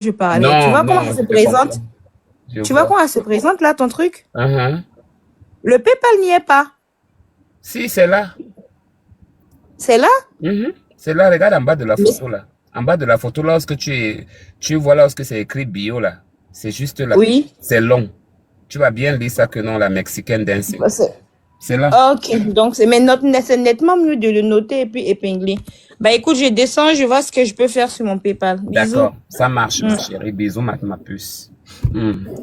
je parlais. Tu Non, vois comment non, ça se je te comprends. présente? Je Tu vois vois. comment ça se présente là, ton truc? Uh-huh. Le PayPal n'y est pas. Si, c'est là. C'est là? Mhm. C'est là, regarde en bas de la Mais- photo là. En bas de la photo, lorsque tu vois lorsque c'est écrit bio là, c'est juste là. Oui. C'est long. Tu vas bien lire ça que non, la mexicaine dancing. Bah, C'est là. ok, donc c'est nettement mieux de le noter et puis épingler. Bah écoute, je descends, je vois ce que je peux faire sur mon PayPal. Bisous. D'accord, ça marche, Mm. ma chérie. Bisous, ma puce.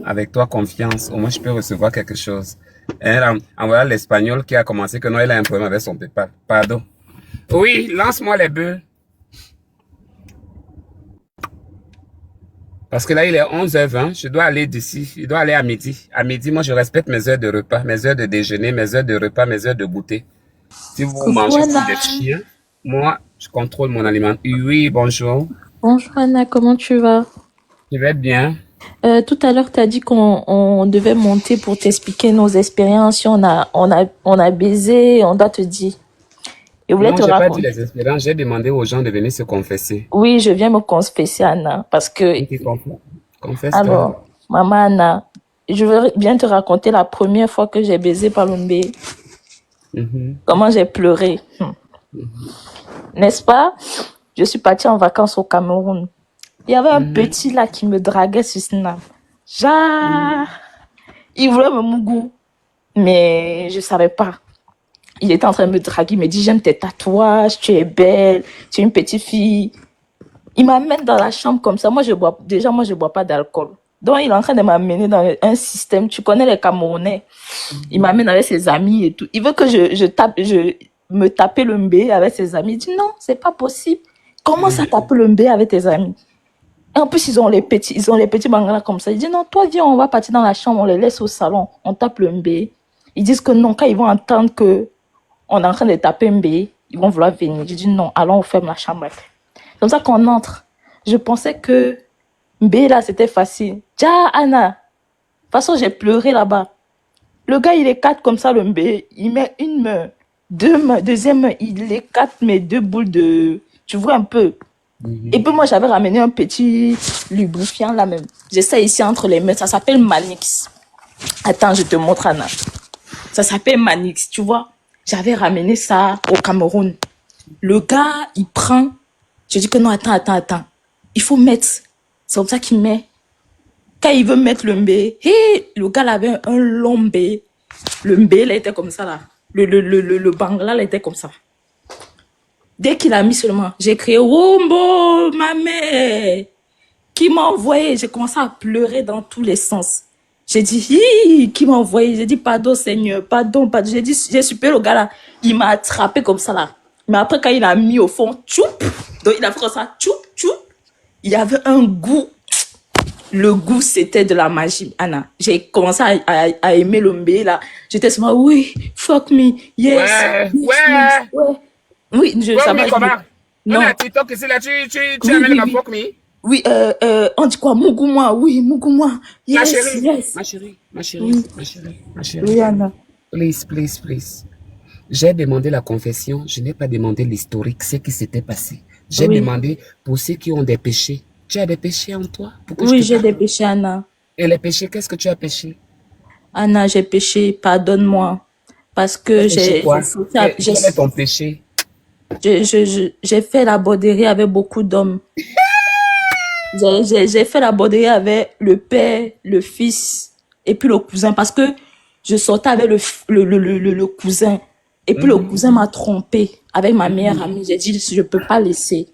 Avec toi, confiance. Au moins, je peux recevoir quelque chose. Elle, en voilà l'espagnol qui a commencé que non, elle a un problème avec son PayPal. Pardon. Oui, lance-moi les bœufs. Parce que là, il est 11h20. Je dois aller d'ici. Je dois aller à midi. À midi, moi, je respecte mes heures de repas, mes heures de déjeuner, mes heures de repas, mes heures de goûter. Si vous Coucou mangez Anna. comme des chiens, moi, je contrôle mon aliment. Oui, bonjour. Bonjour Anna, comment tu vas? Je vais bien. Tout à l'heure, tu as dit qu'on devait monter pour t'expliquer nos expériences. Si on a baisé, on doit te dire. Je voulais Non, te j'ai pas dit raconter. les espérances. J'ai demandé aux gens de venir se confesser. Oui, je viens me confesser, Anna, parce que, Ok, confesse-toi. alors, maman Anna, je veux bien te raconter la première fois que j'ai baisé Palombe, Mhm, comment j'ai pleuré. N'est-ce pas? Je suis partie en vacances au Cameroun. Il y avait un mhm, petit là qui me draguait sur Snap. Genre, il voulait me mougou. Mais je savais pas. Il était en train de me draguer, il me dit, j'aime tes tatouages, tu es belle, tu es une petite fille. Il m'amène dans la chambre comme ça. Moi, je bois pas d'alcool. Donc, il est en train de m'amener dans un système. Tu connais les Camerounais. Il mhm. m'amène avec ses amis et tout. Il veut que je me tape le mbé avec ses amis. Il dit, non, c'est pas possible. Comment ça taper le mbé avec tes amis? Et en plus, ils ont les petits banglas comme ça. Ils disent, non, toi, viens, on va partir dans la chambre, on les laisse au salon, on tape le mbé. Ils disent que non, quand ils vont entendre que on est en train de taper mbé, ils vont vouloir venir. Je dis, non, allons, on ferme la chambre. C'est comme ça qu'on entre. Je pensais que mbé, là, c'était facile. Tiens, Anna. De toute façon, j'ai pleuré là-bas. Le gars, il écarte comme ça le mbé. Il met une main, deux mains, deuxième main, il écarte mes deux boules de... Tu vois un peu. Et puis moi, j'avais ramené un petit lubrifiant là même. J'ai ça ici entre les mains. Ça s'appelle Manix. Attends, je te montre, Anna. Ça s'appelle Manix, tu vois. J'avais ramené ça au Cameroun. Le gars, il prend. Je dis que non, attends. Il faut mettre. C'est comme ça qu'il met. Quand il veut mettre le mbé, hé, le gars il avait un long mbé. Le mbé, là, était comme ça, là. Le bangla, là, était comme ça. Dès qu'il a mis seulement, j'ai crié, Wombo, ma mère, qui m'a envoyé. J'ai commencé à pleurer dans tous les sens. J'ai dit, hi, qui m'a envoyé? J'ai dit, pardon, Seigneur, pardon. J'ai dit, j'ai super le gars là. Il m'a attrapé comme ça là. Mais après, quand il a mis au fond, tchoup, donc il a fait comme ça, tchoup, il y avait un goût. Le goût, c'était de la magie, Anna. J'ai commencé à aimer le mbé là. J'étais seulement, oui, fuck me, yes, Ouais, yes, ouais. ouais. Oui, ça Fuck me, va. comment? On est à Non, TikTok ici, là, tu oui, amènes oui, ma oui. fuck me? Oui, on dit quoi? Mugu-moi, oui, Mugu-moi. Ma Yes, chérie, yes. ma chérie, ma chérie, Oui, ma chérie, ma chérie. oui, Anna. Please, please, please. J'ai demandé la confession, je n'ai pas demandé l'historique, ce qui s'était passé. J'ai Oui, demandé pour ceux qui ont des péchés. Tu as des péchés en toi pour que je oui, te j'ai des pardonne. péchés, Anna. Et les péchés, qu'est-ce que tu as péché? Anna, j'ai péché, pardonne-moi. Parce Tu as que péché quoi? Quel est ton péché? j'ai fait la borderie avec beaucoup d'hommes. J'ai fait la borderie avec le père, le fils et puis le cousin. Parce que je sortais avec le cousin. Et puis le Mhm, cousin m'a trompé avec ma meilleure amie. J'ai dit, je peux pas laisser.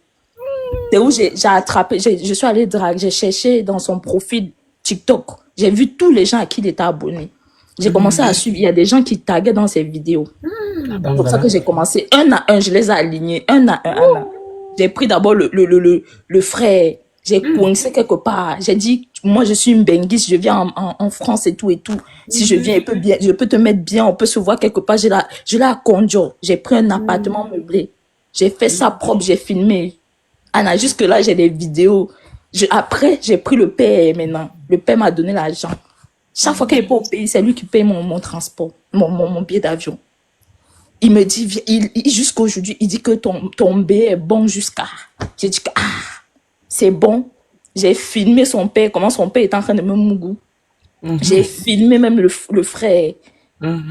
C'est où j'ai attrapé, je suis allée drague, j'ai cherché dans son profil TikTok. J'ai vu tous les gens à qui il était abonné. J'ai commencé à suivre, il y a des gens qui taguaient dans ses vidéos. C'est comme ça que Bangala. j'ai commencé un à un, je les ai alignés, un à un, Anna. J'ai pris d'abord le frère, j'ai coincé quelque part. J'ai dit, moi je suis une benguiste, je viens en France et tout et tout. Si je viens, je peux te mettre bien, on peut se voir quelque part. Je l'ai à Conjo. J'ai pris un appartement meublé. J'ai fait ça propre, j'ai filmé. Anna, jusque-là, j'ai des vidéos. Après, j'ai pris le père maintenant. Le père m'a donné l'argent. Chaque fois qu'il est pas au pays, c'est lui qui paye mon transport, mon billet d'avion. Il me dit, jusqu'aujourd'hui, il dit que ton billet est bon jusqu'à. J'ai dit que, c'est bon. J'ai filmé son père, comment son père était en train de me mougou. J'ai filmé même le frère.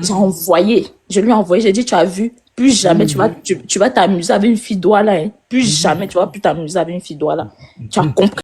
J'ai envoyé. Je lui ai envoyé. J'ai dit, tu as vu, plus jamais tu vas t'amuser avec une fille Douala. Hein. Plus jamais tu vas plus t'amuser avec une fille Douala. Tu as compris.